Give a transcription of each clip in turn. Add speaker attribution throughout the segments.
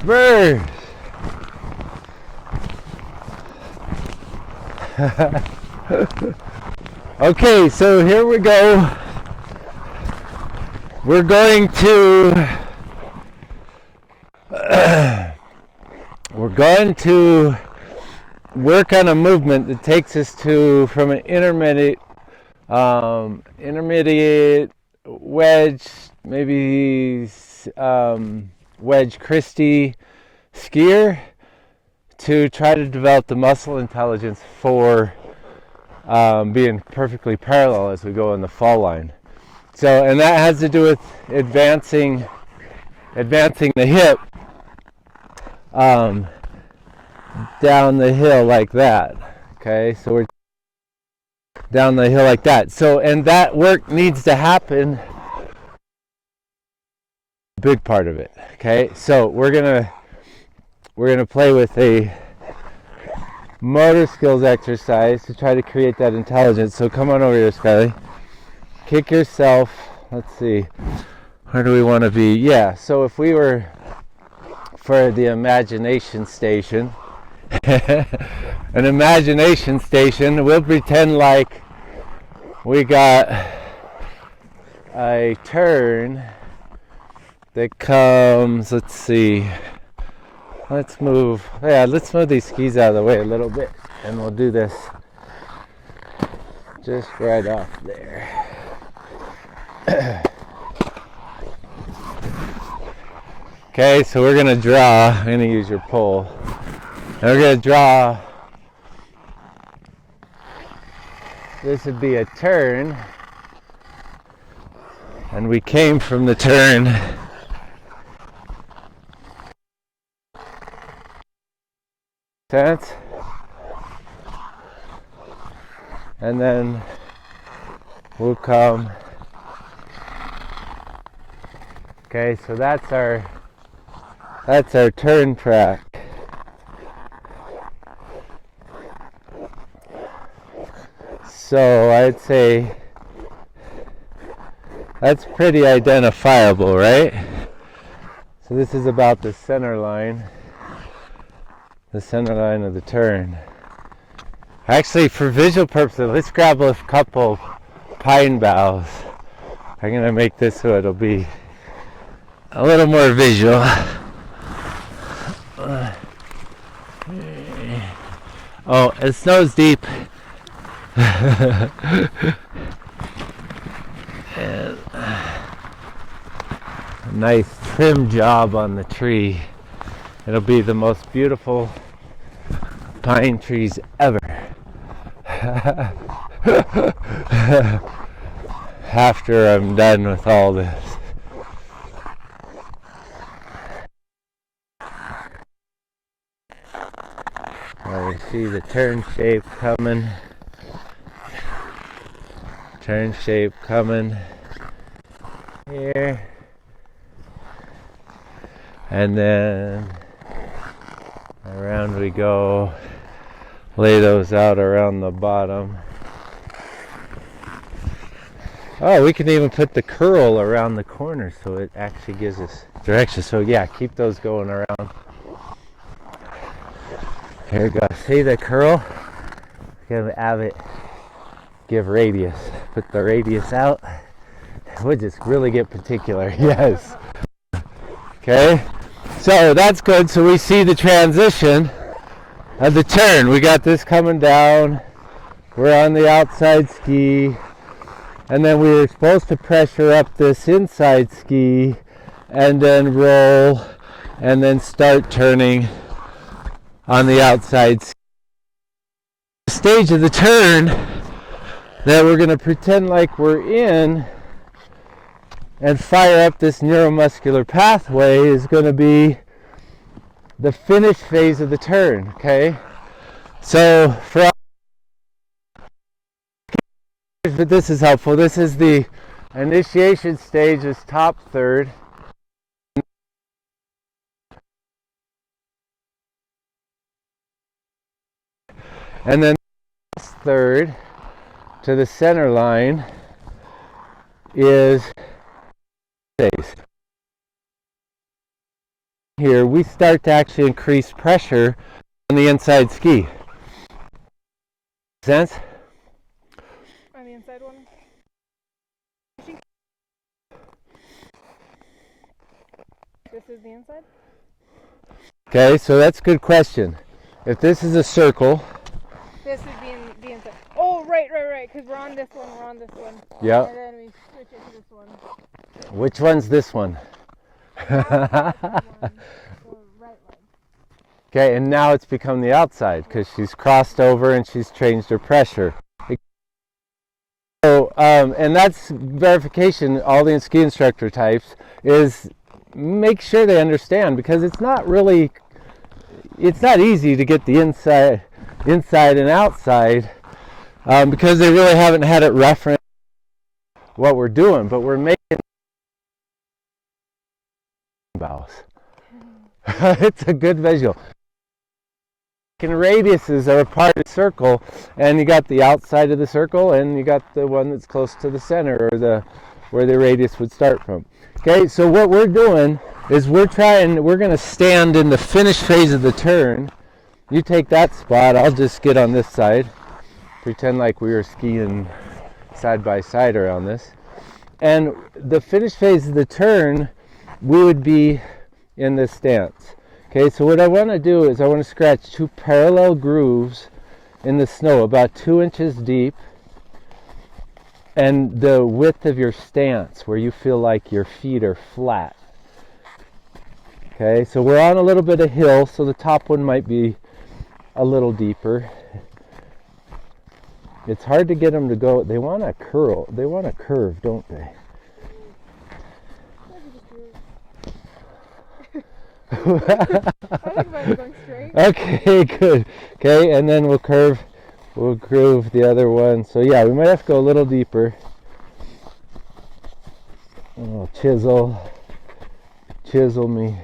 Speaker 1: Transfers. Okay, so here we go. We're going to work on a movement that takes us from an intermediate wedge, maybe wedge Christie skier, to try to develop the muscle intelligence for being perfectly parallel as we go in the fall line. So, and that has to do with advancing the hip down the hill like that. Okay, so we're down the hill like that. So, and that work needs to happen. Big part of it. Okay, so we're gonna play with a motor skills exercise to try to create that intelligence. So come on over here, Skyly. Kick yourself. Let's see. Where do we want to be? Yeah, so if we were for the imagination station, an imagination station, we'll pretend like we got a turn that comes, let's see. Let's move these skis out of the way a little bit, and we'll do this just right off there. Okay, so we're going to draw. I'm going to use your pole. And we're going to draw. This would be a turn. And we came from the turn. Sense? And then we'll come. Okay, so that's our turn track. So I'd say that's pretty identifiable, right? So this is about the center line of the turn. Actually, for visual purposes, let's grab a couple pine boughs. I'm going to make this so it'll be a little more visual. Oh, it snows deep. And a nice trim job on the tree. It'll be the most beautiful pine trees ever. After I'm done with all this. I see the turn shape coming. Here. And then around we go. Lay those out around the bottom. Oh, we can even put the curl around the corner so it actually gives us direction. So yeah, keep those going around. Here we go. See the curl? Gonna have it give radius. Put the radius out. We'll just really get particular. Yes. Okay. So that's good. So we see the transition of the turn. We got this coming down. We're on the outside ski. And then we were supposed to pressure up this inside ski and then roll and then start turning on the outside ski. The stage of the turn that we're going to pretend like we're in and fire up this neuromuscular pathway is going to be the finish phase of the turn, okay? So for but this is helpful. This is the initiation stage, is top third. And then third to the center line is phase. here, we start to actually increase pressure on the inside ski. Sense?
Speaker 2: On the inside one? This is the inside?
Speaker 1: Okay, so that's a good question. If this is a circle,
Speaker 2: this would be in the inside. Oh, right, because we're on this one,
Speaker 1: Yep.
Speaker 2: And then we switch it to this one.
Speaker 1: Which one's this one?
Speaker 2: That's the right leg.
Speaker 1: Okay, and now it's become the outside because she's crossed over and she's changed her pressure. So, and that's verification, all the ski instructor types, is make sure they understand, because it's not easy to get the inside and outside, because they really haven't had it referenced what we're doing, but we're making bows. It's a good visual. And radiuses are a part of the circle, and you got the outside of the circle and you got the one that's close to the center, or where the radius would start from. Okay, so what we're doing is we're going to stand in the finish phase of the turn. You take that spot, I'll just get on this side, pretend like we were skiing side by side around this. And the finish phase of the turn, we would be in this stance. Okay, so what I want to do is I want to scratch 2 parallel grooves in the snow, about 2 inches deep, and the width of your stance, where you feel like your feet are flat. Okay, so we're on a little bit of hill, so the top one might be a little deeper. It's hard to get them to go. They want to curl. They want to curve, don't they?
Speaker 2: I think mine's going straight.
Speaker 1: Okay, good. Okay, and then we'll groove the other one. So yeah, we might have to go a little deeper. Oh, chisel me.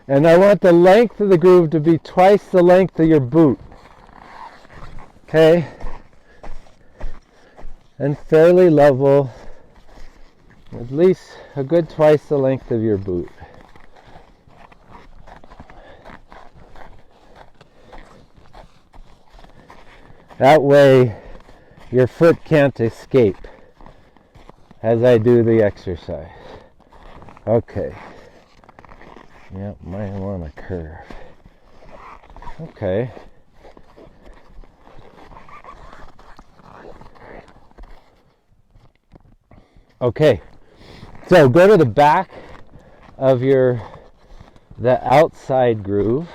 Speaker 1: And I want the length of the groove to be twice the length of your boot. Okay? And fairly level, at least a good twice the length of your boot. That way your foot can't escape as I do the exercise. Okay. Yep, might want to curve. Okay. Okay. So go to the back of the outside groove.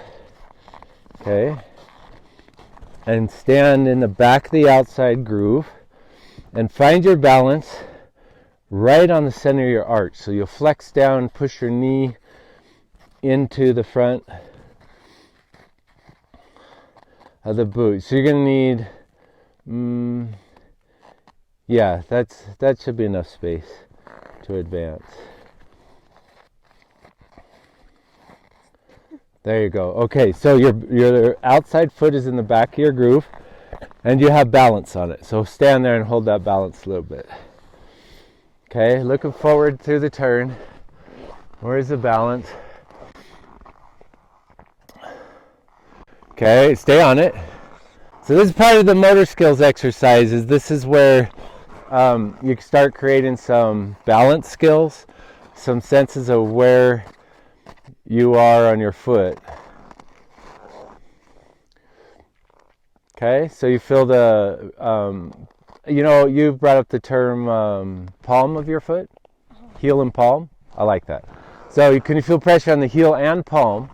Speaker 1: Okay. And stand in the back of the outside groove and find your balance right on the center of your arch. So you'll flex down, push your knee into the front of the boot. So you're going to need, yeah, that should be enough space to advance. There you go. Okay, so your outside foot is in the back of your groove, and you have balance on it. So stand there and hold that balance a little bit. Okay, looking forward through the turn. Where's the balance? Okay, stay on it. So this is part of the motor skills exercises. This is where you start creating some balance skills, some senses of where you are on your foot. Okay, so you feel the, you brought up the term palm of your foot, heel and palm. I like that. So can you feel pressure on the heel and palm?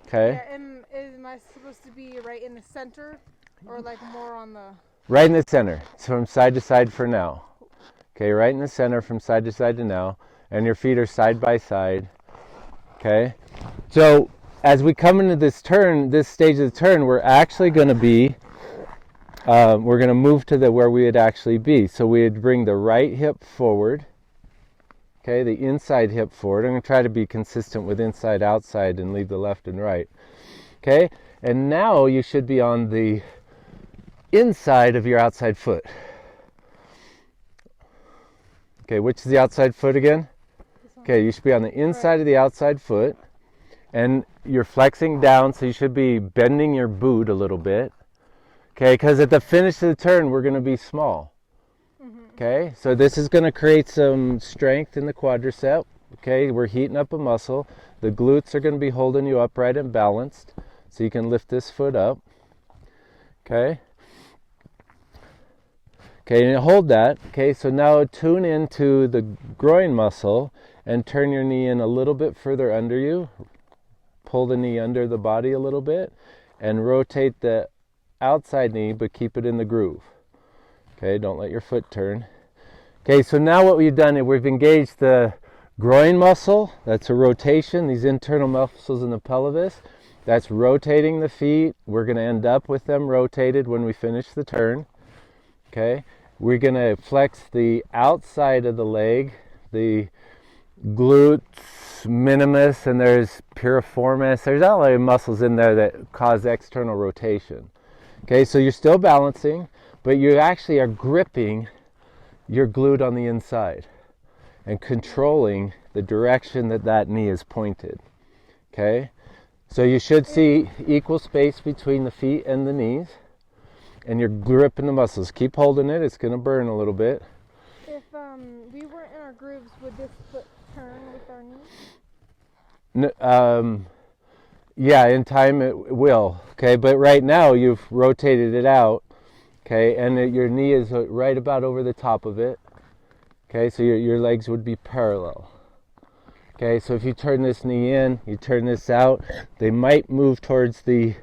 Speaker 1: Okay.
Speaker 2: Yeah, and am I supposed to be right in the center, or like more on the...
Speaker 1: Right in the center, so from side to side for now. Okay, right in the center from side to side to now, and your feet are side by side. Okay, so as we come into this stage of the turn, we're actually going to be, we're going to move to where we would actually be. So we would bring the right hip forward, okay, the inside hip forward. I'm going to try to be consistent with inside, outside, and leave the left and right. Okay, and now you should be on the inside of your outside foot. Okay, which is the outside foot again? Okay, you should be on the inside of the outside foot, and you're flexing down, so you should be bending your boot a little bit. Okay, because at the finish of the turn, we're going to be small. Okay, so this is going to create some strength in the quadricep. Okay, we're heating up a muscle. The glutes are going to be holding you upright and balanced, so you can lift this foot up. Okay. Okay, and hold that. Okay, so now tune into the groin muscle and turn your knee in a little bit further under you. Pull the knee under the body a little bit and rotate the outside knee, but keep it in the groove. Okay, don't let your foot turn. Okay, so now what we've done is we've engaged the groin muscle. That's a rotation. These internal muscles in the pelvis. That's rotating the feet. We're going to end up with them rotated when we finish the turn. Okay, we're going to flex the outside of the leg, the glutes minimus, and there's piriformis. There's a lot of muscles in there that cause external rotation. Okay, so you're still balancing, but you actually are gripping your glute on the inside and controlling the direction that that knee is pointed. Okay, so you should see equal space between the feet and the knees, and you're gripping the muscles. Keep holding it. It's going to burn a little bit.
Speaker 2: If we weren't in our grooves, would this foot turn with our knee?
Speaker 1: Yeah, in time it will. Okay, but right now you've rotated it out. Okay, and your knee is right about over the top of it. Okay, so your legs would be parallel. Okay, so if you turn this knee in, you turn this out, they might move towards the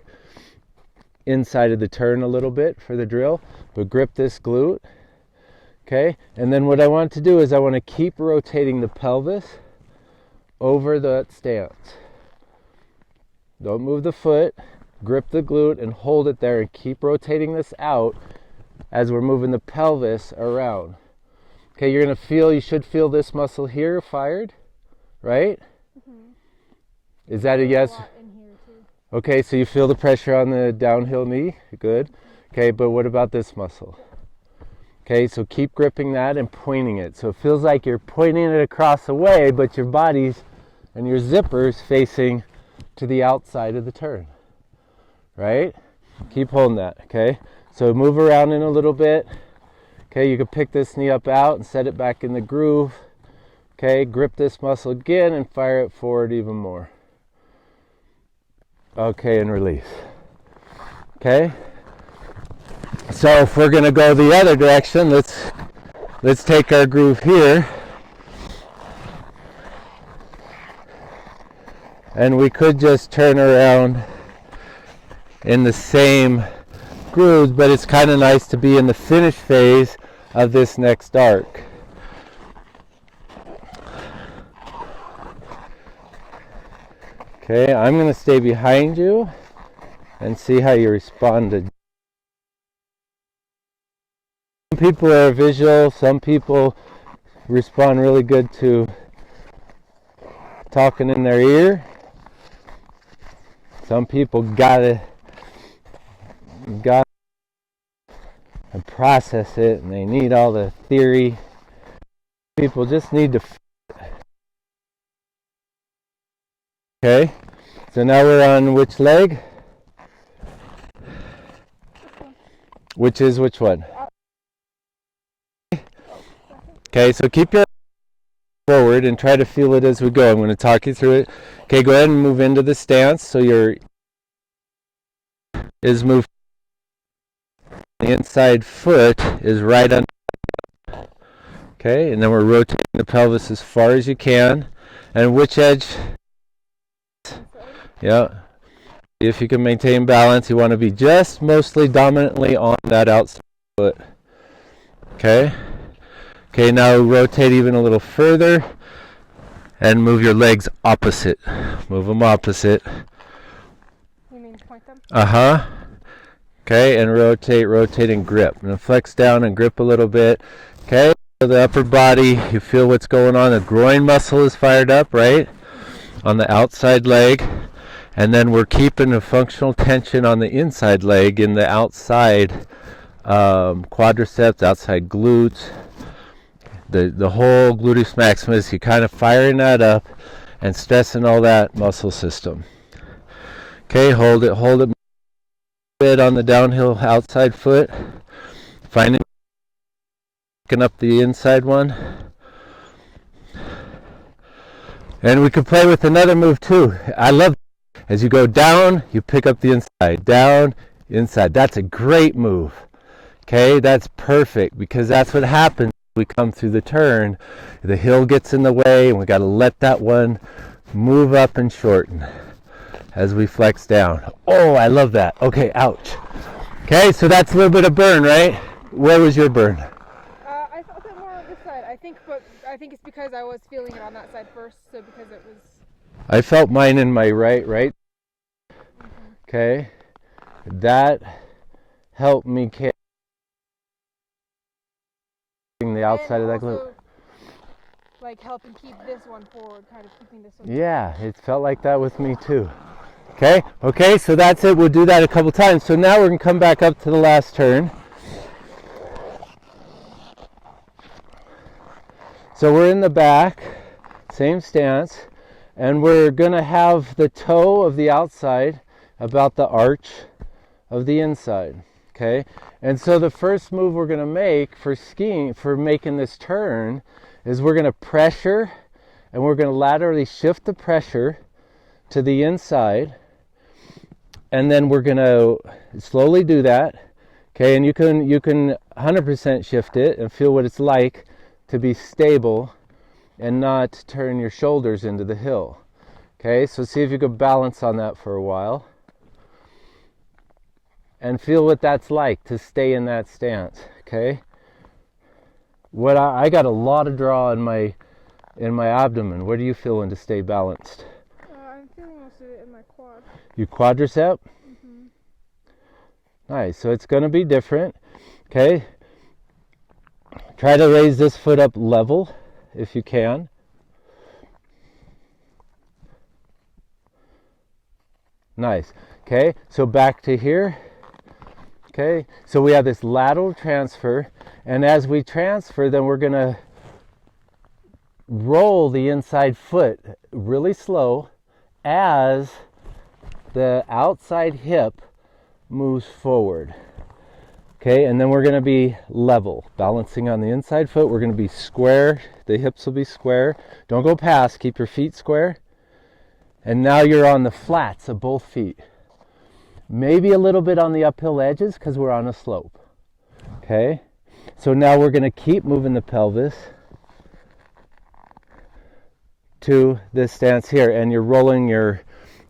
Speaker 1: inside of the turn a little bit for the drill, but grip this glute. Okay, and then what I want to do is I want to keep rotating the pelvis over that stance. Don't move the foot, grip the glute and hold it there and keep rotating this out as we're moving the pelvis around. Okay, you're going to feel, you should feel this muscle here fired, right? Is that a yes? Okay, so you feel the pressure on the downhill knee, good. Okay, but what about this muscle? Okay, so keep gripping that and pointing it. So it feels like you're pointing it across the way, but your body's and your zipper's facing to the outside of the turn, right? Keep holding that, okay? So move around in a little bit. Okay, you can pick this knee up out and set it back in the groove. Okay, grip this muscle again and fire it forward even more. Okay, and release. Okay? So if we're going to go the other direction, let's take our groove here. And we could just turn around in the same grooves, but it's kind of nice to be in the finish phase of this next arc. Okay, I'm going to stay behind you and see how you respond to. Some people are visual, some people respond really good to talking in their ear. Some people gotta and process it, and they need all the theory. People just need to. Okay, so now we're on which leg? Which is which one? Okay, so keep your forward and try to feel it as we go. I'm going to talk you through it. Okay, go ahead and move into the stance. So your is moved. The inside foot is right under. Okay, and then we're rotating the pelvis as far as you can. And which edge? Yeah. If you can maintain balance, you want to be just mostly dominantly on that outside foot. Okay. Okay, now rotate even a little further and move your legs opposite. Move them opposite.
Speaker 2: You mean point them?
Speaker 1: Uh-huh. Okay, and rotate and grip. And flex down and grip a little bit. Okay, so the upper body, you feel what's going on. The groin muscle is fired up, right? On the outside leg. And then we're keeping a functional tension on the inside leg in the outside quadriceps, outside glutes. the whole gluteus maximus. You're kind of firing that up and stressing all that muscle system. Okay, hold it a bit on the downhill outside foot. Finding up the inside one. And we could play with another move too. I love as you go down, you pick up the inside, down, inside. That's a great move. Okay, that's perfect because that's what happens when we come through the turn. The hill gets in the way and we got to let that one move up and shorten as we flex down. Oh, I love that. Okay, ouch. Okay, so that's a little bit of burn, right? Where was your burn?
Speaker 2: I felt it more on this side, I think, but I think it's because I was feeling it on that side first, so because it was...
Speaker 1: I felt mine in my right.
Speaker 2: Mm-hmm.
Speaker 1: Okay, that helped me carry the outside of that glute.
Speaker 2: Like helping keep this one forward, kind of keeping this one.
Speaker 1: Yeah, it felt like that with me too. Okay, so that's it. We'll do that a couple times. So now we're going to come back up to the last turn. So we're in the back, same stance, and we're going to have the toe of the outside about the arch of the inside. Okay, and so the first move we're going to make for skiing, for making this turn, is we're going to pressure, and we're going to laterally shift the pressure to the inside, and then we're going to slowly do that. Okay, and you can 100% shift it and feel what it's like to be stable and not turn your shoulders into the hill. Okay, so see if you can balance on that for a while and feel what that's like to stay in that stance. Okay, what I got a lot of draw in my abdomen. What are you feeling to stay balanced?
Speaker 2: I'm feeling most of it in my quad.
Speaker 1: Your quadricep?
Speaker 2: Mm-hmm.
Speaker 1: Nice. So it's going to be different. Okay. Try to raise this foot up level if you can. Nice. Okay. So back to here. Okay. So we have this lateral transfer, and as we transfer, then we're going to roll the inside foot really slow as the outside hip moves forward. Okay, and then we're going to be level, balancing on the inside foot. We're going to be square. The hips will be square. Don't go past. Keep your feet square. And now you're on the flats of both feet. Maybe a little bit on the uphill edges because we're on a slope. Okay, so now we're going to keep moving the pelvis to this stance here, and you're rolling your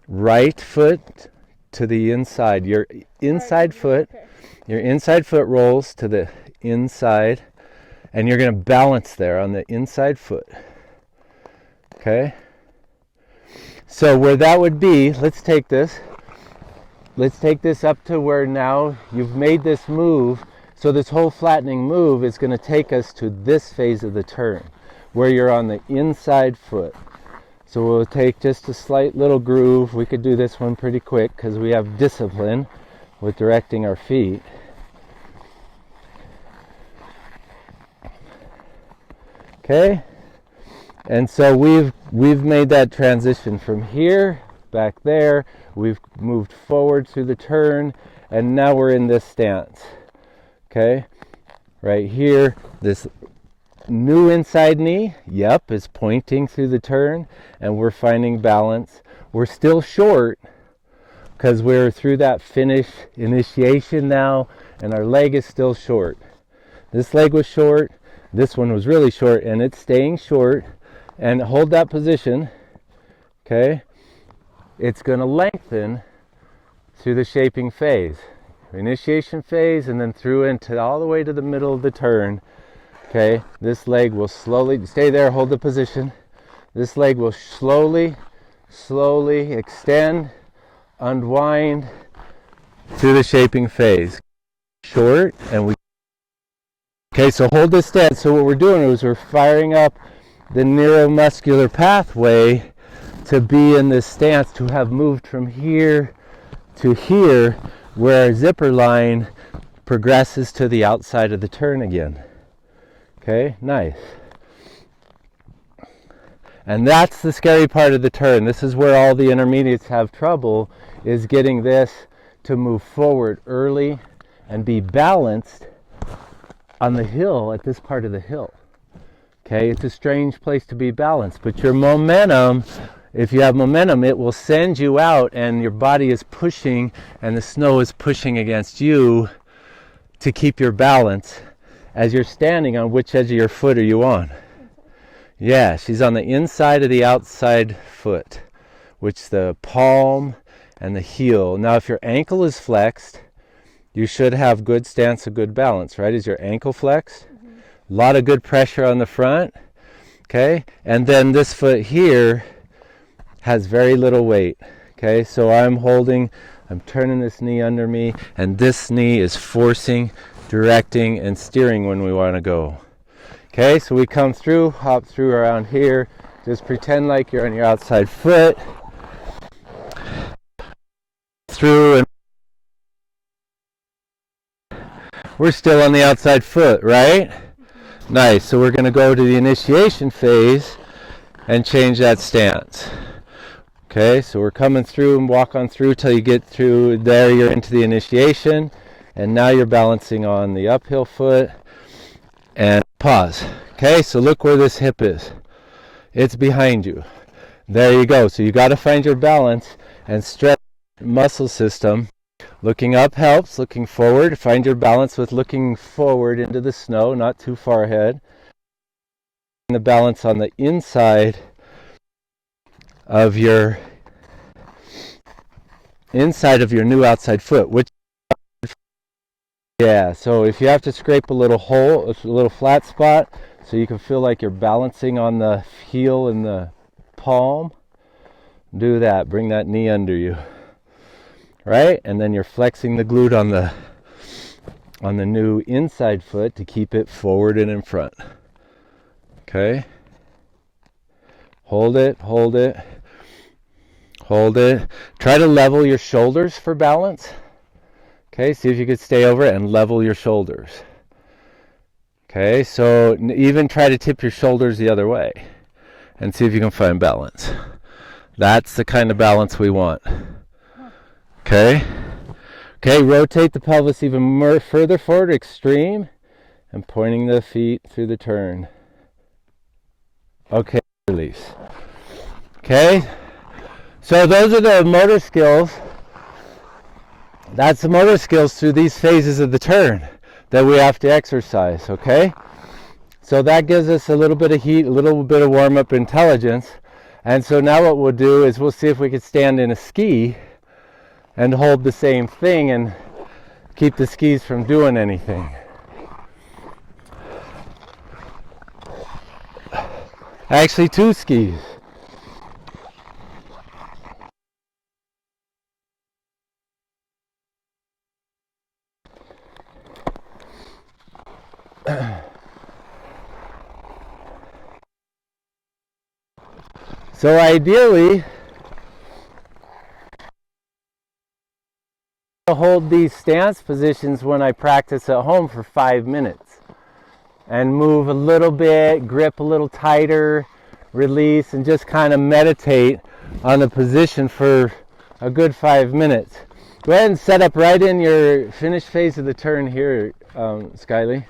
Speaker 1: right foot to the inside. Your inside foot, your inside foot rolls to the inside, and you're going to balance there on the inside foot. Okay? So where that would be, let's take this up to where now you've made this move. So this whole flattening move is going to take us to this phase of the turn, where you're on the inside foot. So we'll take just a slight little groove. We could do this one pretty quick because we have discipline with directing our feet. Okay, and so we've made that transition from here back there. We've moved forward through the turn, and now we're in this stance. Okay, right here, this new inside knee, yep, is pointing through the turn, and we're finding balance. We're still short because we're through that finish initiation now, and our leg is still short. This leg was short, this one was really short, and it's staying short. And hold that position. Okay, it's going to lengthen through the shaping phase, initiation phase, and then through into all the way to the middle of the turn. Okay, this leg will slowly, stay there, hold the position. This leg will slowly extend, unwind through the shaping phase. Short, and we, okay, so hold this stance. So what we're doing is we're firing up the neuromuscular pathway to be in this stance, to have moved from here to here, where our zipper line progresses to the outside of the turn again. Okay, nice. And that's the scary part of the turn. This is where all the intermediates have trouble, is getting this to move forward early and be balanced on the hill, at this part of the hill. Okay, it's a strange place to be balanced, but your momentum, if you have momentum, it will send you out, and your body is pushing and the snow is pushing against you to keep your balance as you're standing. On which edge of your foot are you on? Yeah, she's on the inside of the outside foot, which the palm and the heel. Now, if your ankle is flexed, you should have good stance, a good balance, right? Is your ankle flexed? A lot of good pressure on the front, okay? And then this foot here has very little weight, okay? So I'm turning this knee under me, and this knee is forcing, directing, and steering when we want to go. Okay, so we come through, hop through around here, just pretend like you're on your outside foot, through, and we're still on the outside foot, right? Nice, so we're going to go to the initiation phase and change that stance. Okay, so we're coming through and walk on through till you get through there, you're into the initiation, and now you're balancing on the uphill foot, and pause. Okay, so look where this hip is. It's behind you. There you go. So you got to find your balance and stretch the muscle system. Looking up helps. Looking forward. Find your balance with looking forward into the snow, not too far ahead. The balance on the inside of your new outside foot, which yeah, so if you have to scrape a little hole, a little flat spot, so you can feel like you're balancing on the heel and the palm, do that. Bring that knee under you, right? And then you're flexing the glute on the new inside foot to keep it forward and in front. Okay? Hold it, hold it, hold it. Try to level your shoulders for balance. Okay, see if you could stay over it and level your shoulders. Okay, so even try to tip your shoulders the other way and see if you can find balance. That's the kind of balance we want. Okay, okay, rotate the pelvis even further forward, extreme, and pointing the feet through the turn. Okay, release. Okay, so those are the motor skills. That's the motor skills through these phases of the turn that we have to exercise, okay? So that gives us a little bit of heat, a little bit of warm-up intelligence. And so now what we'll do is we'll see if we can stand in a ski and hold the same thing and keep the skis from doing anything. Actually, 2 skis. So ideally, I'll hold these stance positions when I practice at home for 5 minutes and move a little bit, grip a little tighter, release, and just kind of meditate on the position for a good 5 minutes. Go ahead and set up right in your finished phase of the turn here, Skyly.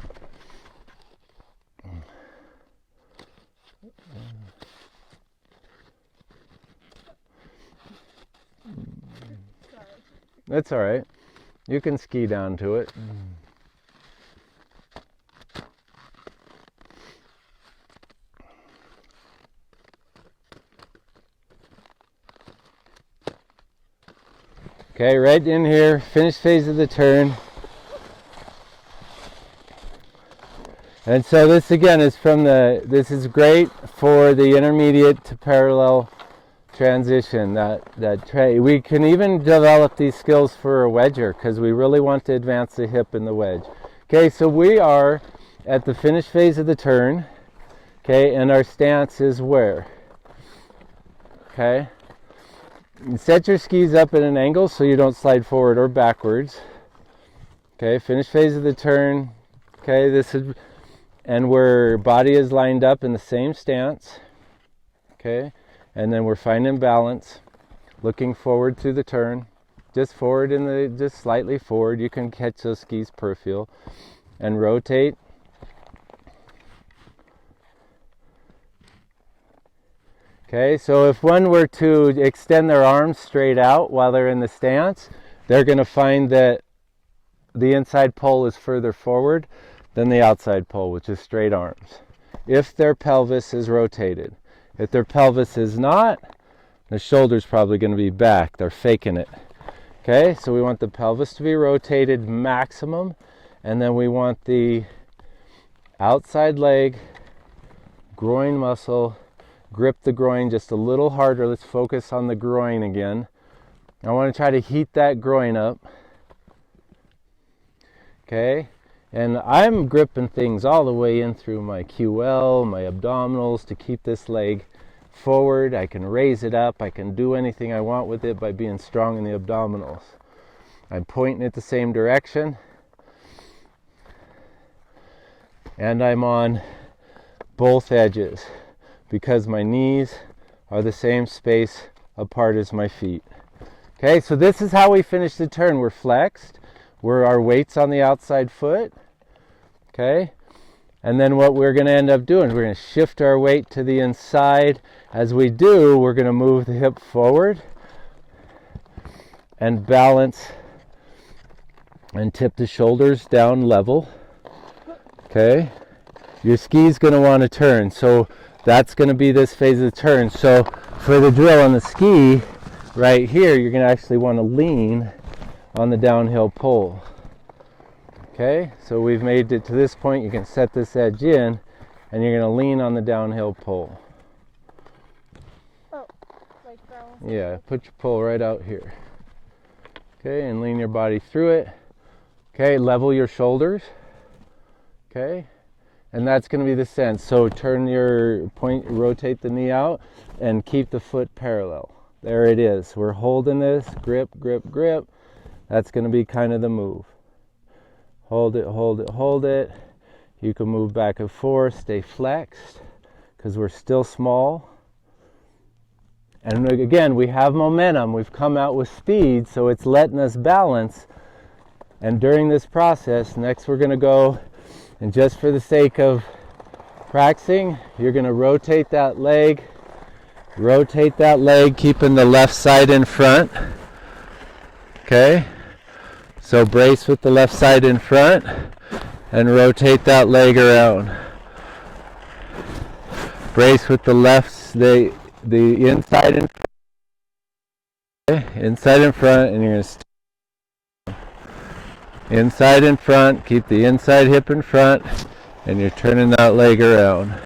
Speaker 1: That's all right. You can ski down to it. Okay, right in here, finished phase of the turn. And so this again is this is great for the intermediate to parallel transition. We can even develop these skills for a wedger because we really want to advance the hip and the wedge. Okay, so we are at the finished phase of the turn. Okay, and our stance is where? Okay, set your skis up at an angle so you don't slide forward or backwards. Okay, finished phase of the turn. Okay, and where body is lined up in the same stance. Okay, and then we're finding balance, looking forward through the turn, just forward just slightly forward. You can catch those skis peripheral and rotate. Okay, so if one were to extend their arms straight out while they're in the stance, they're going to find that the inside pull is further forward than the outside pull, which is straight arms, if their pelvis is rotated. If their pelvis is not, the shoulder's probably going to be back. They're faking it. Okay, so we want the pelvis to be rotated maximum, and then we want the outside leg, groin muscle, grip the groin just a little harder. Let's focus on the groin again. I want to try to heat that groin up. Okay, and I'm gripping things all the way in through my QL, my abdominals to keep this leg forward. I can raise it up. I can do anything I want with it by being strong in the abdominals. I'm pointing it the same direction. And I'm on both edges because my knees are the same space apart as my feet. Okay, so this is how we finish the turn. We're flexed. Our weight's on the outside foot. Okay, and then what we're going to end up doing is we're going to shift our weight to the inside. As we do, we're going to move the hip forward and balance and tip the shoulders down level. Okay, your ski's going to want to turn, so that's going to be this phase of the turn. So for the drill on the ski right here, you're going to actually want to lean on the downhill pull. Okay, so we've made it to this point. You can set this edge in and you're going to lean on the downhill pull.
Speaker 2: Oh, like balance.
Speaker 1: Yeah, put your pull right out here. Okay, and lean your body through it. Okay, level your shoulders. Okay, and that's going to be the sense. So turn your point, rotate the knee out and keep the foot parallel. There it is. We're holding this, grip, grip, grip. That's going to be kind of the move. Hold it, hold it, hold it. You can move back and forth, stay flexed because we're still small. And again, we have momentum. We've come out with speed, so it's letting us balance. And during this process, next we're going to go, and just for the sake of practicing, you're going to rotate that leg, keeping the left side in front. Okay? So brace with the left side in front and rotate that leg around. Brace with the the inside in front. Okay? Inside in front, and you're going to inside in front, keep the inside hip in front, and you're turning that leg around.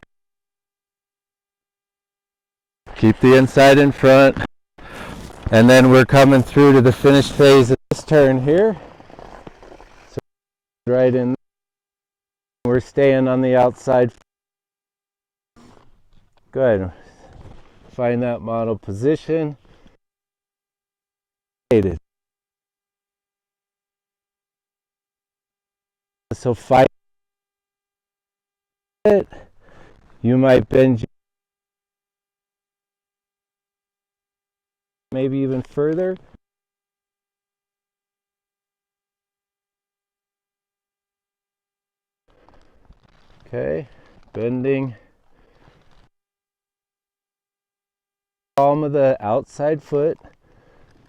Speaker 1: Keep the inside in front, and then we're coming through to the finished phase of this turn here. So right in there, we're staying on the outside. Good. Find that model position. So fight it. You might bend maybe even further. Okay, bending. Palm of the outside foot,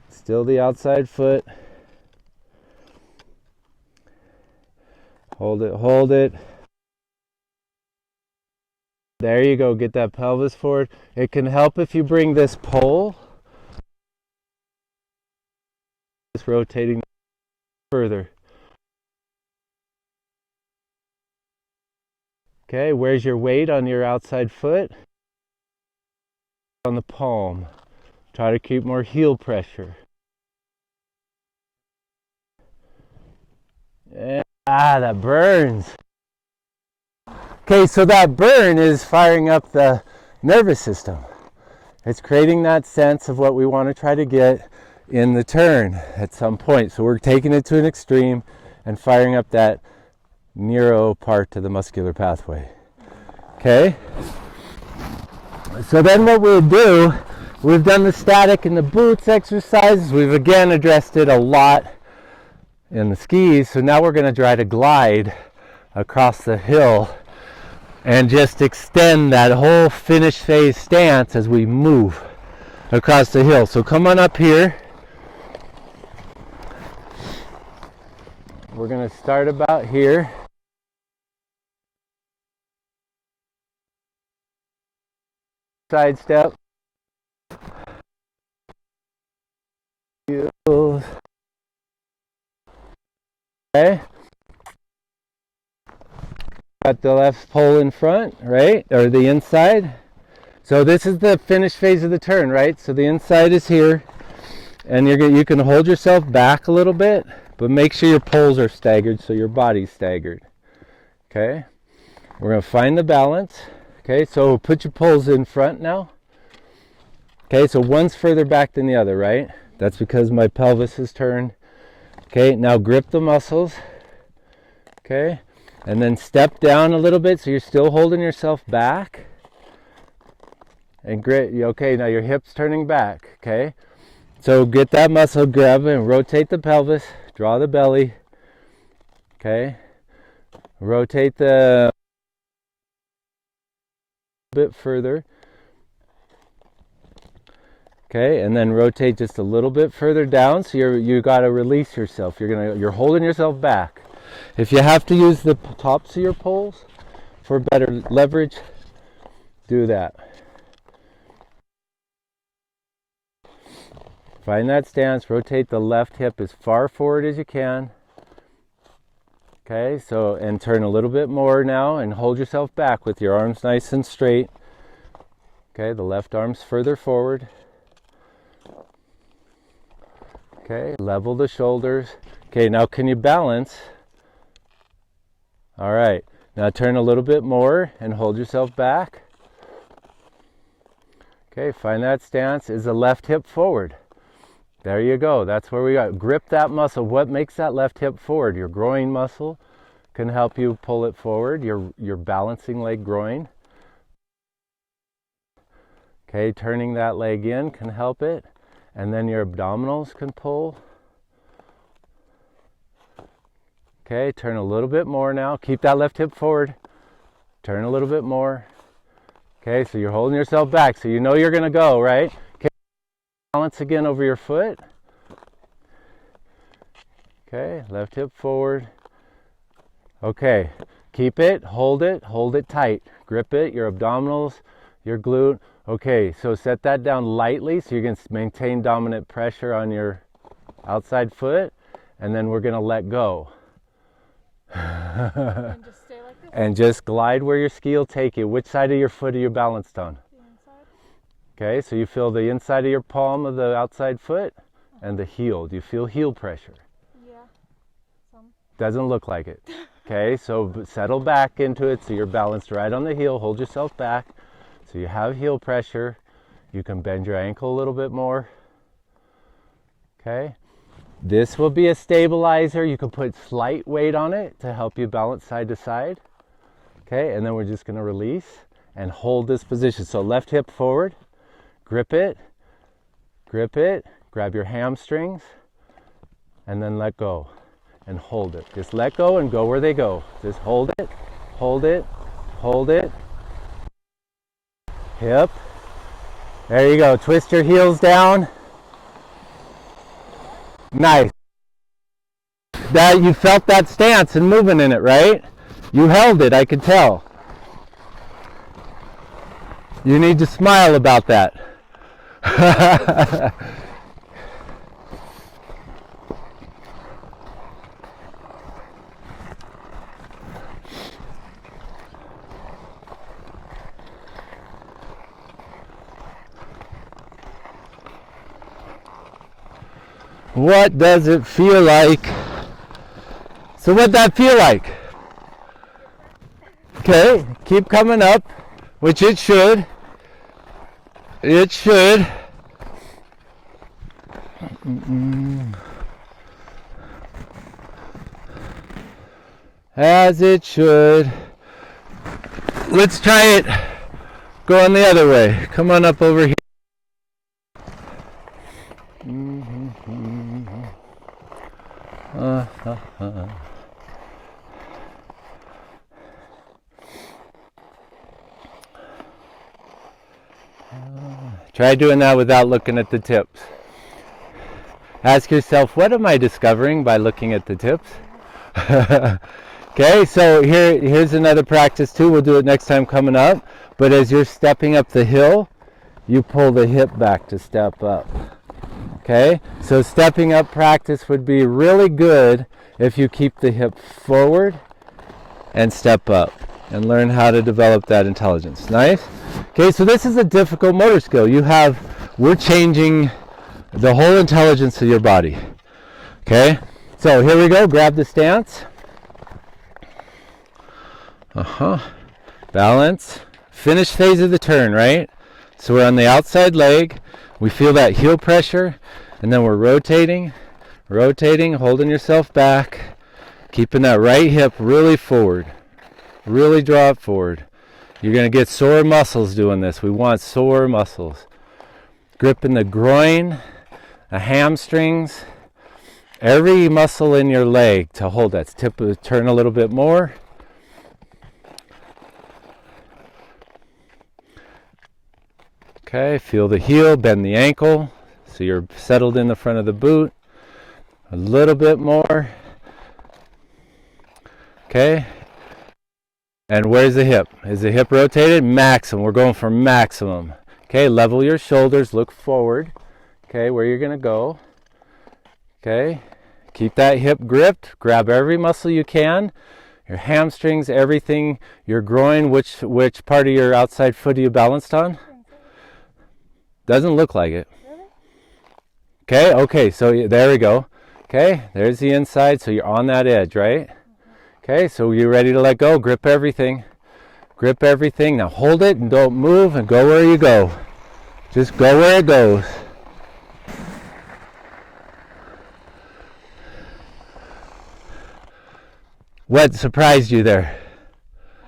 Speaker 1: still the outside foot. Hold it, hold it. There you go, get that pelvis forward. It can help if you bring this pole, just rotating further. Okay, where's your weight on your outside foot? On the palm. Try to keep more heel pressure. And, that burns. Okay, so that burn is firing up the nervous system. It's creating that sense of what we want to try to get in the turn at some point. So we're taking it to an extreme and firing up that neuro part to the muscular pathway. Okay? So then what we'll do, we've done the static and the boots exercises. We've again addressed it a lot in the skis. So now we're going to try to glide across the hill and just extend that whole finish phase stance as we move across the hill. So come on up here. We're going to start about here. Side step. Okay. Got the left pole in front, right? Or the inside. So this is the finish phase of the turn, right? So the inside is here. And you can hold yourself back a little bit, but make sure your poles are staggered so your body's staggered. Okay? We're going to find the balance. Okay, so put your poles in front now. Okay, so one's further back than the other, right? That's because my pelvis is turned. Okay, now grip the muscles. Okay, and then step down a little bit so you're still holding yourself back. And grip, okay, now your hips turning back, okay? So get that muscle, grab and rotate the pelvis, draw the belly, okay? Rotate the bit further. Okay, and then rotate just a little bit further down. So you got to release yourself. You're holding yourself back. If you have to use the tops of your poles for better leverage, do that. Find that stance. Rotate the left hip as far forward as you can. Okay, so and turn a little bit more now and hold yourself back with your arms nice and straight. Okay, the left arm's further forward. Okay, level the shoulders. Okay, now can you balance? All right, now turn a little bit more and hold yourself back. Okay, find that stance. Is the left hip forward? There you go. That's where we got. Grip that muscle. What makes that left hip forward? Your groin muscle can help you pull it forward. Your balancing leg groin. Okay, turning that leg in can help it. And then your abdominals can pull. Okay, turn a little bit more now. Keep that left hip forward. Turn a little bit more. Okay, so you're holding yourself back. So you know you're going to go, right? Okay, balance again over your foot. Okay, left hip forward. Okay, keep it, hold it tight. Grip it, your abdominals, your glute. Okay, so set that down lightly so you can maintain dominant pressure on your outside foot, and then we're going to let go.
Speaker 2: And just stay like this?
Speaker 1: And just glide where your ski will take you. Which side of your foot are you balanced on?
Speaker 2: The inside.
Speaker 1: Okay, so you feel the inside of your palm of the outside foot and the heel. Do you feel heel pressure?
Speaker 2: Yeah, some.
Speaker 1: Doesn't look like it. Okay, so settle back into it so you're balanced right on the heel. Hold yourself back. So you have heel pressure. You can bend your ankle a little bit more. Okay. This will be a stabilizer. You can put slight weight on it to help you balance side to side. Okay, and then we're just going to release and hold this position. So left hip forward, grip it, grab your hamstrings, and then let go and hold it. Just let go and go where they go. Just hold it, hold it, hold it. Hip. There you go. Twist your heels down. Nice. That you felt that stance and movement in it, right? You held it, I could tell. You need to smile about that. What does it feel like? So what'd that feel like? Okay, keep coming up, which it should. It should. As it should. Let's try it go on the other way. Come on up over here. Try doing that without looking at the tips. Ask yourself, what am I discovering by looking at the tips? Okay, so here's another practice too. We'll do it next time coming up. But as you're stepping up the hill, you pull the hip back to step up. Okay, so stepping up practice would be really good if you keep the hip forward and step up and learn how to develop that intelligence. Nice? Okay, so this is a difficult motor skill. We're changing the whole intelligence of your body. Okay, so here we go. Grab the stance. Balance. Finish phase of the turn, right? So we're on the outside leg. We feel that heel pressure, and then we're rotating, holding yourself back, keeping that right hip really forward. Really draw it forward. You're going to get sore muscles doing this. We want sore muscles. Gripping the groin, the hamstrings, every muscle in your leg to hold that. Turn a little bit more. Okay, feel the heel, bend the ankle, so you're settled in the front of the boot. A little bit more. Okay. And where's the hip? Is the hip rotated? Maximum. We're going for maximum. Okay, level your shoulders, look forward. Okay, where you're going to go. Okay, keep that hip gripped. Grab every muscle you can. Your hamstrings, everything. Your groin, which part of your outside foot are you balanced on? Doesn't look like it. Really? Okay, so there we go. Okay, there's the inside, so you're on that edge, right? Okay, so you're ready to let go. Grip everything. Grip everything. Now hold it and don't move and go where you go. Just go where it goes. What surprised you there?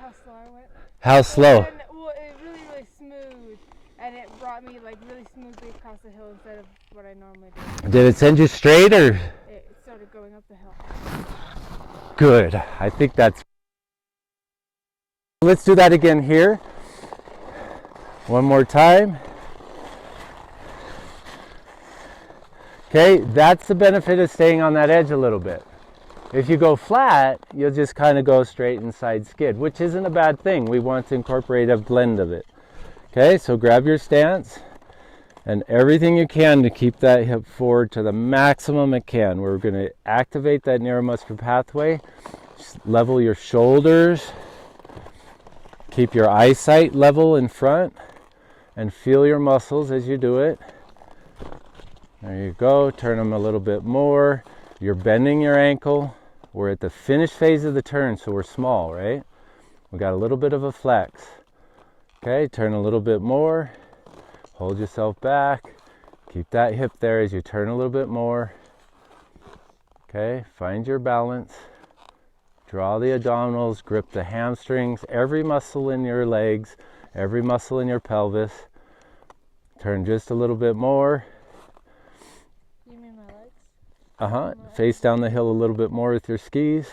Speaker 2: How slow I went.
Speaker 1: How slow?
Speaker 2: Well, it really, really smooth, and it brought me like really smoothly across the hill instead of what I normally do.
Speaker 1: Did it send you straight or?
Speaker 2: It started going up the hill.
Speaker 1: Good. I think that's. Let's do that again here. One more time. Okay, that's the benefit of staying on that edge a little bit. If you go flat, you'll just kind of go straight and side skid, which isn't a bad thing. We want to incorporate a blend of it. Okay, so grab your stance and everything you can to keep that hip forward to the maximum it can. We're going to activate that neuromuscular pathway. Just level your shoulders. Keep your eyesight level in front and feel your muscles as you do it. There you go. Turn them a little bit more. You're bending your ankle. We're at the finish phase of the turn, so we're small, right? We got a little bit of a flex. Okay, turn a little bit more. Hold yourself back. Keep that hip there as you turn a little bit more. Okay, find your balance. Draw the abdominals, grip the hamstrings, every muscle in your legs, every muscle in your pelvis. Turn just a little bit more.
Speaker 2: You mean my legs?
Speaker 1: Face down the hill a little bit more with your skis.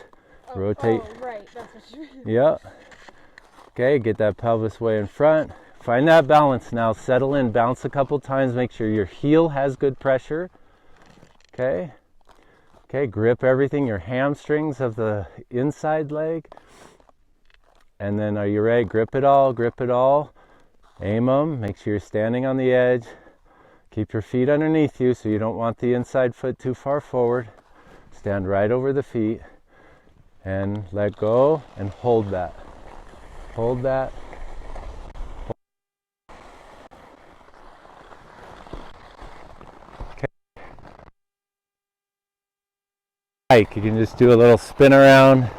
Speaker 1: Rotate.
Speaker 2: Oh, right. That's what you mean.
Speaker 1: Yeah. Okay, get that pelvis way in front. Find that balance now. Settle in. Bounce a couple times. Make sure your heel has good pressure. Okay. Okay, grip everything. Your hamstrings of the inside leg. And then are you ready? Grip it all. Grip it all. Aim them. Make sure you're standing on the edge. Keep your feet underneath you so you don't want the inside foot too far forward. Stand right over the feet and let go and hold that. Hold that. Okay. You can just do a little spin around.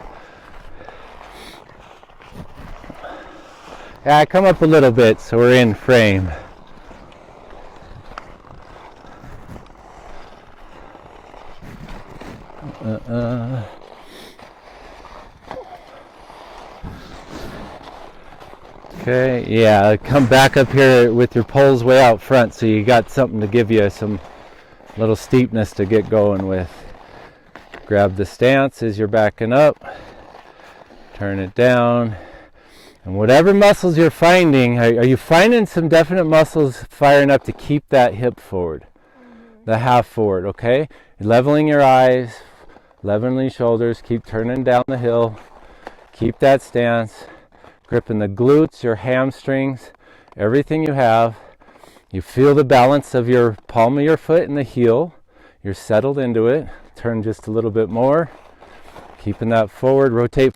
Speaker 1: Yeah, come up a little bit so we're in frame. Okay, yeah, come back up here with your poles way out front so you got something to give you some little steepness to get going with. Grab the stance as you're backing up, turn it down, and whatever muscles you're finding, are you finding some definite muscles firing up to keep that hip forward, the half forward, okay? Leveling your eyes, leveling your shoulders, keep turning down the hill, keep that stance, gripping the glutes, your hamstrings, everything you have. You feel the balance of your palm of your foot and the heel. You're settled into it. Turn just a little bit more. Keeping that forward. Rotate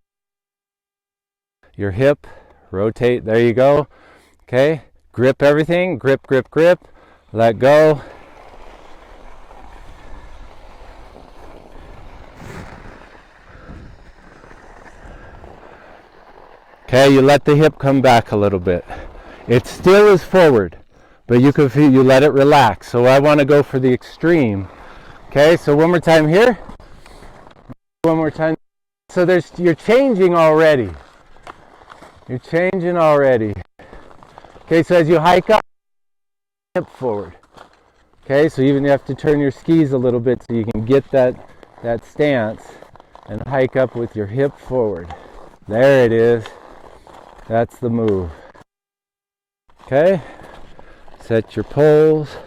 Speaker 1: your hip. Rotate. There you go. Okay. Grip everything. Grip, grip, grip. Let go. Okay, you let the hip come back a little bit. It still is forward, but you can feel, you let it relax. So I want to go for the extreme. Okay, so one more time here. One more time. So you're changing already. You're changing already. Okay, so as you hike up, hip forward. Okay, so even you have to turn your skis a little bit so you can get that stance and hike up with your hip forward. There it is. That's the move. Okay, set your poles.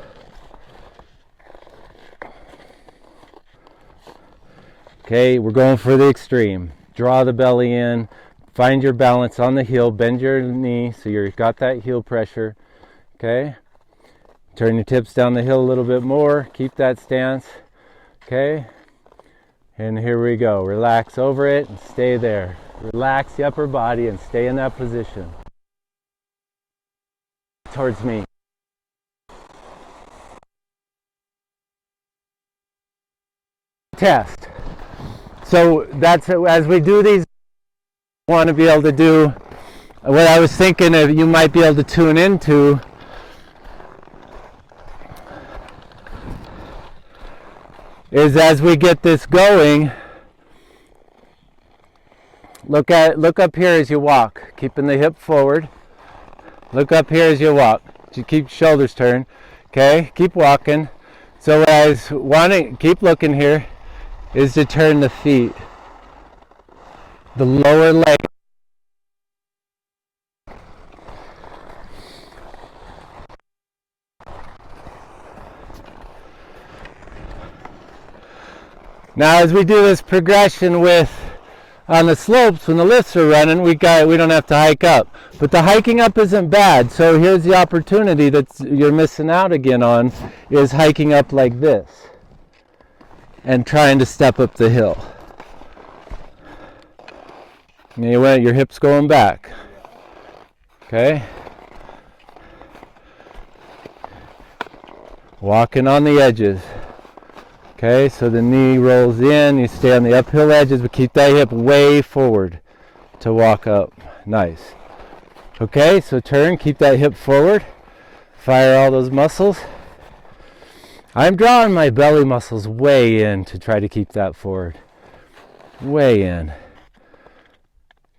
Speaker 1: Okay, we're going for the extreme. Draw the belly in, find your balance on the heel, bend your knee so you've got that heel pressure. Okay, turn your tips down the hill a little bit more, keep that stance. Okay, and here we go. Relax over it and stay there. Relax the upper body and stay in that position. Towards me. Test. So that's as we do these, I want to be able to do what I was thinking of you might be able to tune into is as we get this going, look up here as you walk, keeping the hip forward. Look up here as you walk. You keep shoulders turned. Okay, keep walking. So what I was wanting, keep looking here, is to turn the feet, the lower leg. Now as we do this progression with on the slopes when the lifts are running, we don't have to hike up. But the hiking up isn't bad. So here's the opportunity that you're missing out again on, is hiking up like this and trying to step up the hill. Anyway, your hips going back. Okay. Walking on the edges. Okay, so the knee rolls in, you stay on the uphill edges, but keep that hip way forward to walk up. Nice. Okay, so turn, keep that hip forward, fire all those muscles. I'm drawing my belly muscles way in to try to keep that forward. Way in.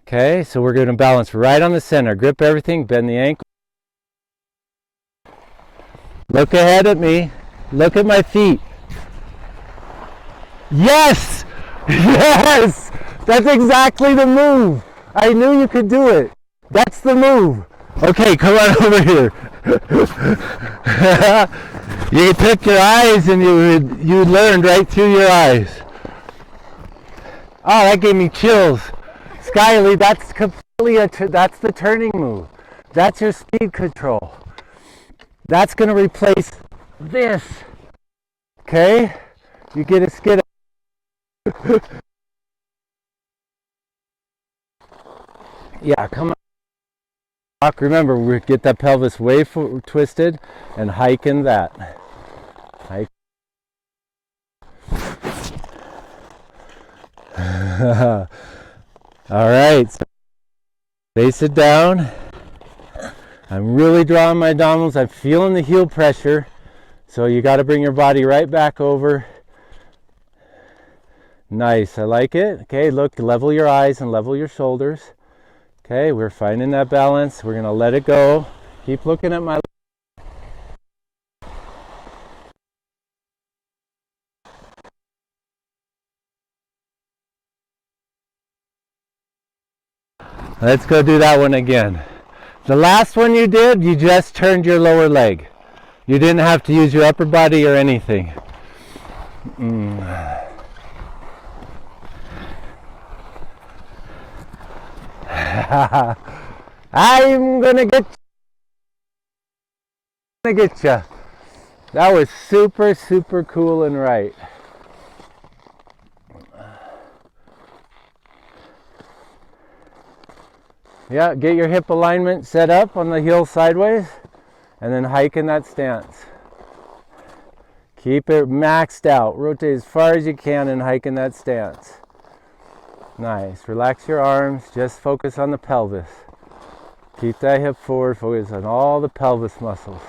Speaker 1: Okay, so we're going to balance right on the center. Grip everything, bend the ankle. Look ahead at me. Look at my feet. Yes! Yes! That's exactly the move. I knew you could do it. That's the move. Okay, come on over here. You took your eyes and you learned right through your eyes. Oh, that gave me chills. Skyly, that's completely that's the turning move. That's your speed control. That's going to replace this. Okay? You get a skid. Yeah, come on. Remember, we get that pelvis way twisted and hike in that. Hike. All right. So face it down. I'm really drawing my abdominals. I'm feeling the heel pressure. So you got to bring your body right back over. Nice, I like it. Okay, look, level your eyes and level your shoulders. Okay, we're finding that balance. We're gonna let it go. Keep looking at my. Let's go do that one again. The last one you did, you just turned your lower leg. You didn't have to use your upper body or anything. I'm gonna get you. That was super, super cool and right. Yeah, get your hip alignment set up on the heel sideways and then hike in that stance. Keep it maxed out. Rotate as far as you can and hike in that stance. Nice. Relax your arms. Just focus on the pelvis. Keep that hip forward. Focus on all the pelvis muscles.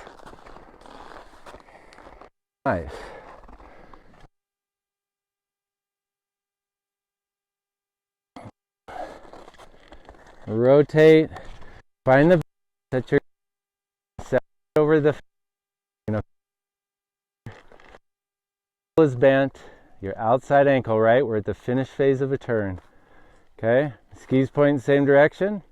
Speaker 1: Nice. Rotate. Find the that you're set over the, is bent. Your outside ankle, right? We're at the finish phase of a turn. Okay? Skis point in the same direction.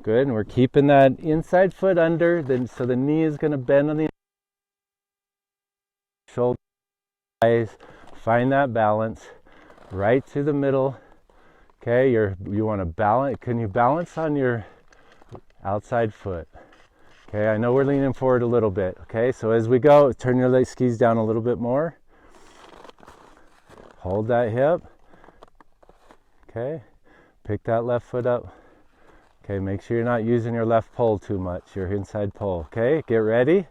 Speaker 1: Good. And we're keeping that inside foot under, so the knee is going to bend on the shoulder. Find that balance right through the middle. Okay, you want to balance. Can you balance on your outside foot? Okay, I know we're leaning forward a little bit. Okay, so as we go, turn your leg skis down a little bit more. Hold that hip. Okay, pick that left foot up. Okay, make sure you're not using your left pole too much, your inside pole. Okay, get ready.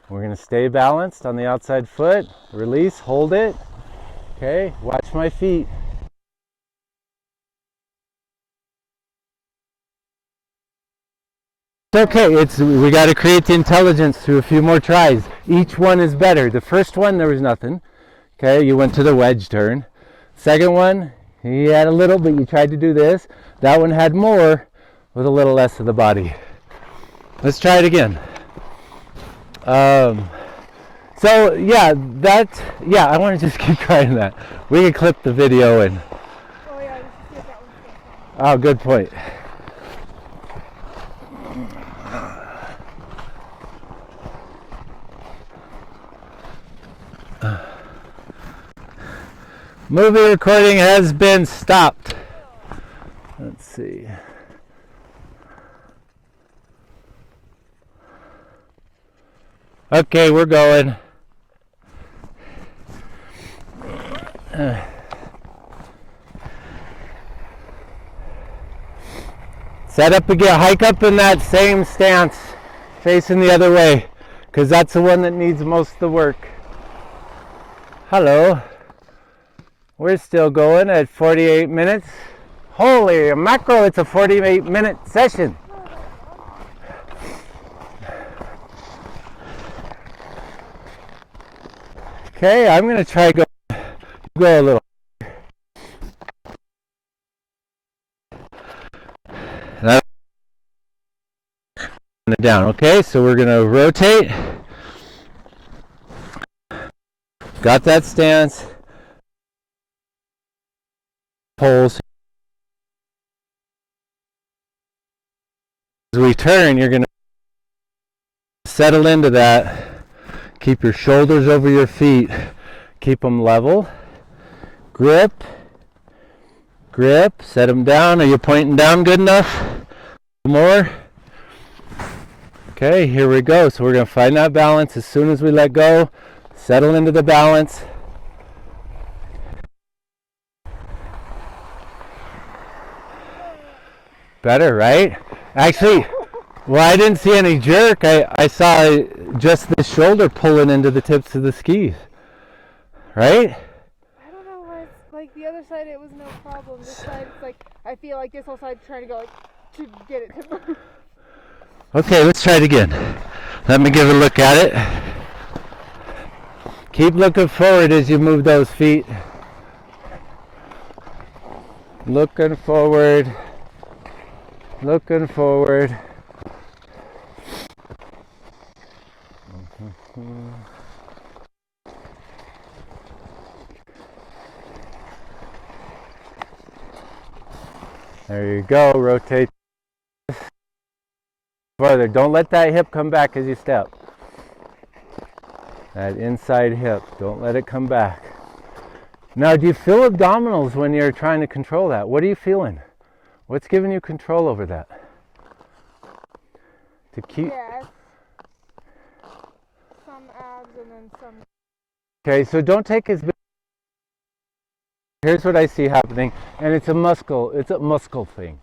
Speaker 1: We're going to stay balanced on the outside foot. Release, hold it. Okay, watch my feet. It's okay, we got to create the intelligence through a few more tries. Each one is better. The first one, there was nothing. Okay, you went to the wedge turn. Second one, you had a little, but you tried to do this. That one had more with a little less of the body. Let's try it again. So yeah, I want to just keep trying that. We can clip the video and.
Speaker 2: Oh yeah, we should see if that one's good.
Speaker 1: Oh, good point. Movie recording has been stopped. Let's see. Okay, we're going. Set up again. Hike up in that same stance, facing the other way, because that's the one that needs most of the work. Hello. We're still going at 48 minutes. Holy mackerel, it's a 48-minute session. Okay, I'm going to try go a little. Down. Okay, so we're going to rotate. Got that stance. Poles. As we turn, you're going to settle into that. Keep your shoulders over your feet. Keep them level. Grip. Grip. Set them down. Are you pointing down good enough? More. Okay, here we go. So we're going to find that balance as soon as we let go. Settle into the balance. Better, right? Actually, well, I didn't see any jerk. I saw just the shoulder pulling into the tips of the skis. Right?
Speaker 2: I don't know why it's like the other side it was no problem. This side it's like I feel like this whole side trying to go like to get it to move.
Speaker 1: Okay, let's try it again. Let me give a look at it. Keep looking forward as you move those feet. Looking forward. looking forward. There you go, rotate farther. Don't let that hip come back as you step. That inside hip, don't let it come back. Now, do you feel abdominals when you're trying to control that? What are you feeling? What's giving you control over that? To keep.
Speaker 2: Yeah. Some abs and then some.
Speaker 1: Okay, so don't take as big. Here's what I see happening, and it's a muscle thing.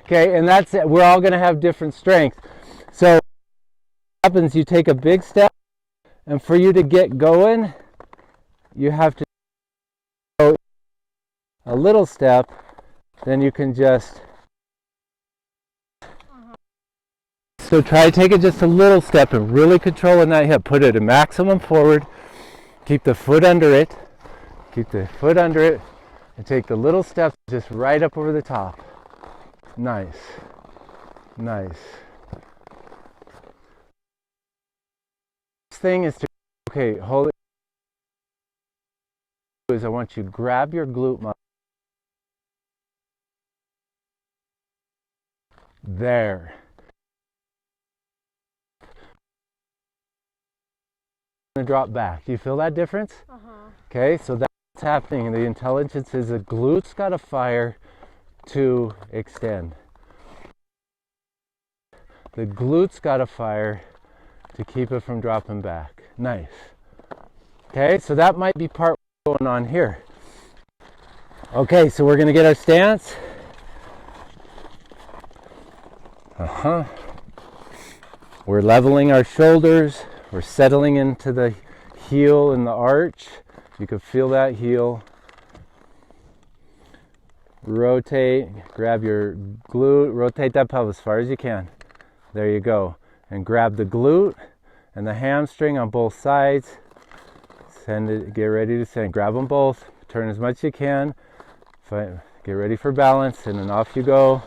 Speaker 1: Okay, and that's it. We're all going to have different strengths. So what happens, you take a big step, and for you to get going, you have to go a little step, then you can just so try to take it just a little step and really control in that hip. Put it a maximum forward, keep the foot under it. Keep the foot under it and take the little steps just right up over the top. Nice. Nice. This thing is to, okay, hold it. Is I want you to grab your glute muscle. There. And drop back. Do you feel that difference? Okay, so that's what's happening. The intelligence is the glutes got to fire to extend. The glutes got to fire to keep it from dropping back. Nice. Okay, so that might be part going on here. Okay, so we're going to get our stance. We're leveling our shoulders. We're settling into the heel and the arch. You can feel that heel. Rotate, grab your glute, rotate that pelvis as far as you can. There you go. And grab the glute and the hamstring on both sides. Send it, get ready to send. Grab them both, turn as much as you can. Get ready for balance, and then off you go.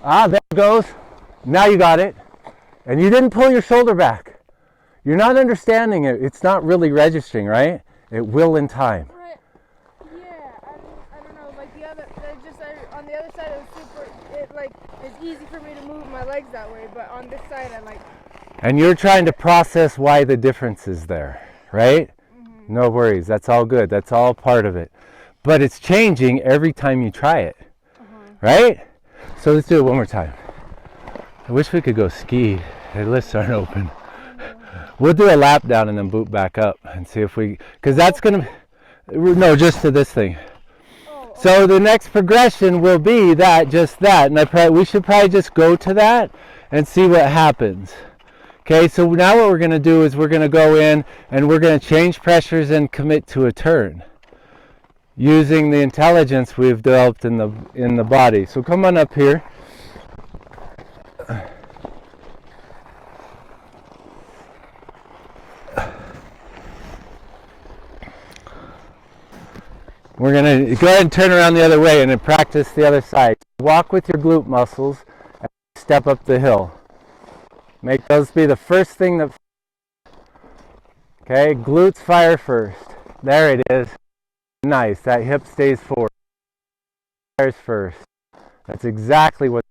Speaker 1: Ah, there it goes. Now you got it. And you didn't pull your shoulder back. You're not understanding it. It's not really registering, right? It will in time.
Speaker 2: Right. Yeah, I don't know. Like on the other side, it's easy for me to move my legs that way. But on this side,
Speaker 1: And you're trying to process why the difference is there, right? Mm-hmm. No worries. That's all good. That's all part of it. But it's changing every time you try it, right? So let's do it one more time. I wish we could go ski. The lifts aren't open. We'll do a lap down and then boot back up and see if we, because that's going to, no, just to this thing. So the next progression will be just that. And we should probably just go to that and see what happens. Okay, so now what we're going to do is we're going to go in and we're going to change pressures and commit to a turn, using the intelligence we've developed in the body. So come on up here. We're going to go ahead and turn around the other way and then practice the other side. Walk with your glute muscles and step up the hill. Make those be the first thing that... Okay, glutes fire first. There it is. Nice, that hip stays forward. Fires first. That's exactly what...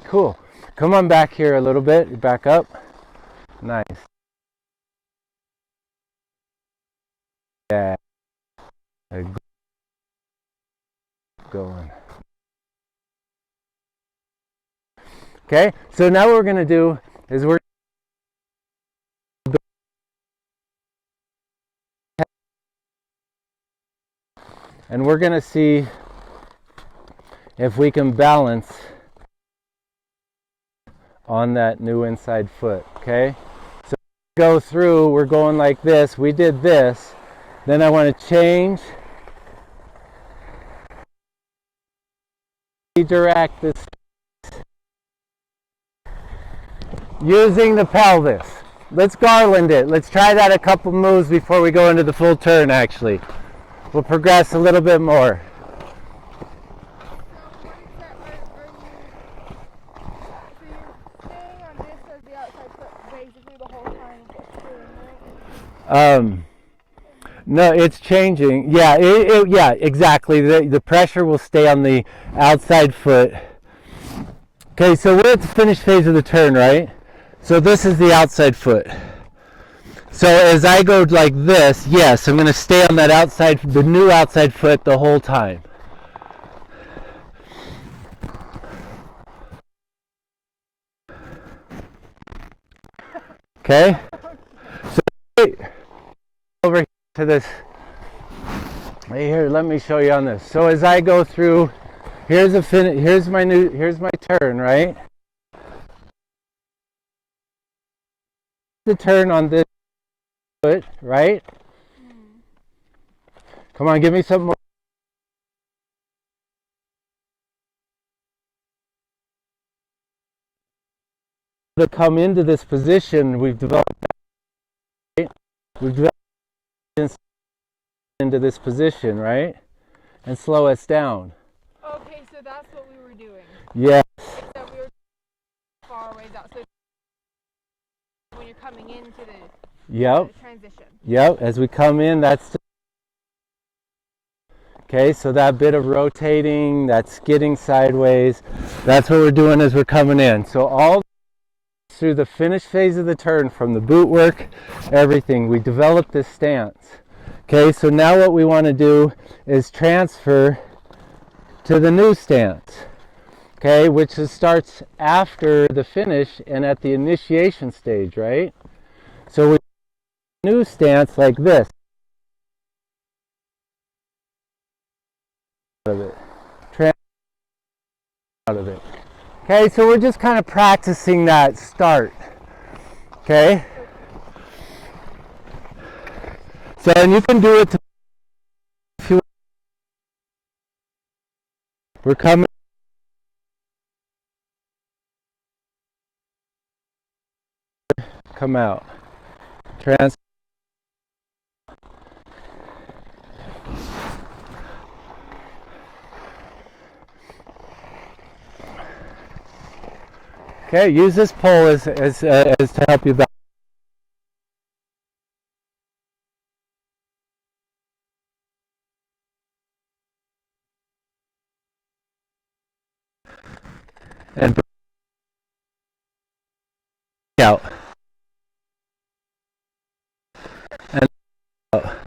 Speaker 1: Cool. Come on back here a little bit. Back up. Nice. Yeah. Going. Okay, so now what we're going to do is we're going to see if we can balance on that new inside foot. Okay, so go through, we're going like this, we did this, then I want to change, redirect this using the pelvis. Let's garland it. Let's try that a couple moves before we go into the full turn actually. We'll progress a little bit more. No, it's changing. Yeah, yeah, exactly. The pressure will stay on the outside foot. Okay, so we're at the finished phase of the turn, right? So this is the outside foot. So as I go like this, yes, I'm going to stay on that outside, the new outside foot the whole time. Okay? So over to this. Here, let me show you on this. So as I go through, here's my turn, right? The turn on this foot, right? Come on, give me some more. To come into this position, we've developed that, right? We've developed into this position, right? And slow us down.
Speaker 2: Okay, so that's what we were doing.
Speaker 1: Yes.
Speaker 2: That we were far ways out. So when you're coming into the transition.
Speaker 1: Yep, as we come in, that's okay, so that bit of rotating, that skidding sideways, that's what we're doing as we're coming in. So all through the finished phase of the turn, from the boot work, everything, we develop this stance. Okay, so now what we want to do is transfer to the new stance. Okay, which starts after the finish and at the initiation stage, right? So we new stance like this. Out of it. Out of it. Okay, so we're just kind of practicing that start. Okay? So, and you can do it if you, we're coming. Come out. Transfer. Okay, use this pole as to help you back. And out. And out.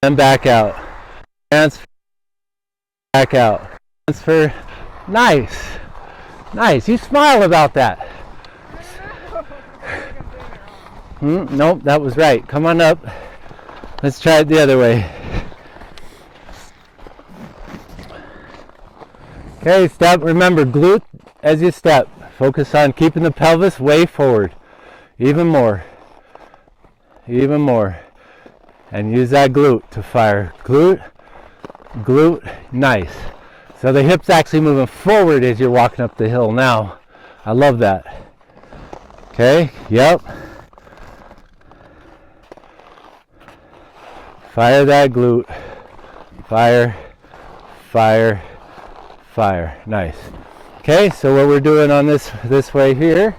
Speaker 1: And back out. Transfer. Back out. Transfer. Nice. Nice. You smile about that. Nope, that was right. Come on up. Let's try it the other way. Okay, step. Remember, glute as you step. Focus on keeping the pelvis way forward. Even more. Even more. And use that glute to fire. Glute. Glute. Nice. So the hip's actually moving forward as you're walking up the hill now. I love that. Okay, yep. Fire that glute. Fire, fire, fire. Nice. Okay, so what we're doing on this way here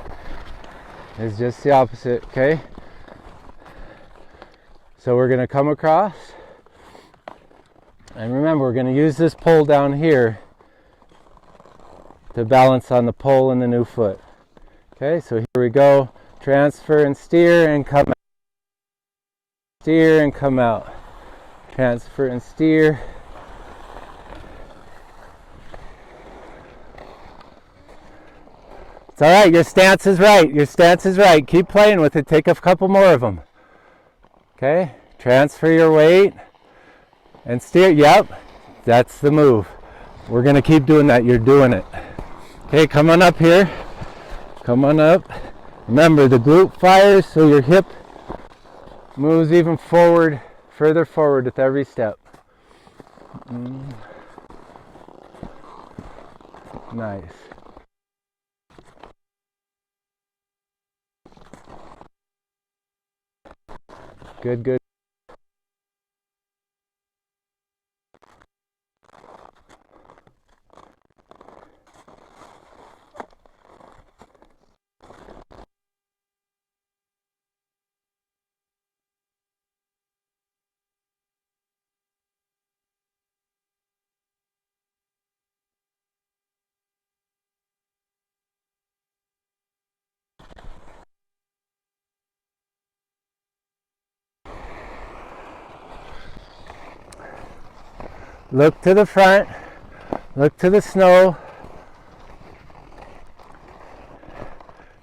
Speaker 1: is just the opposite, okay? So we're going to come across. And remember, we're going to use this pole down here to balance on the pole and the new foot. Okay, so here we go. Transfer and steer and come out. Steer and come out. Transfer and steer. It's all right. Your stance is right. Your stance is right. Keep playing with it. Take a couple more of them. Okay, transfer your weight. And steer, yep, that's the move. We're going to keep doing that. You're doing it. Okay, come on up here. Come on up. Remember, the glute fires so your hip moves even forward, further forward with every step. Nice. Good, good. Look to the front. Look to the snow.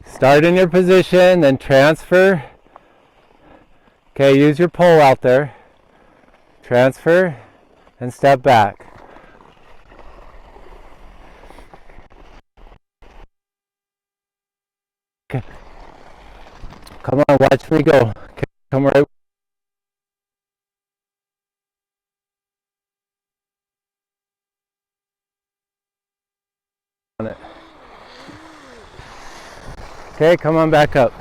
Speaker 1: Start in your position, then transfer. Okay, use your pole out there. Transfer and step back. Okay. Come on, watch me go. Okay, come right. On it. Okay, come on back up.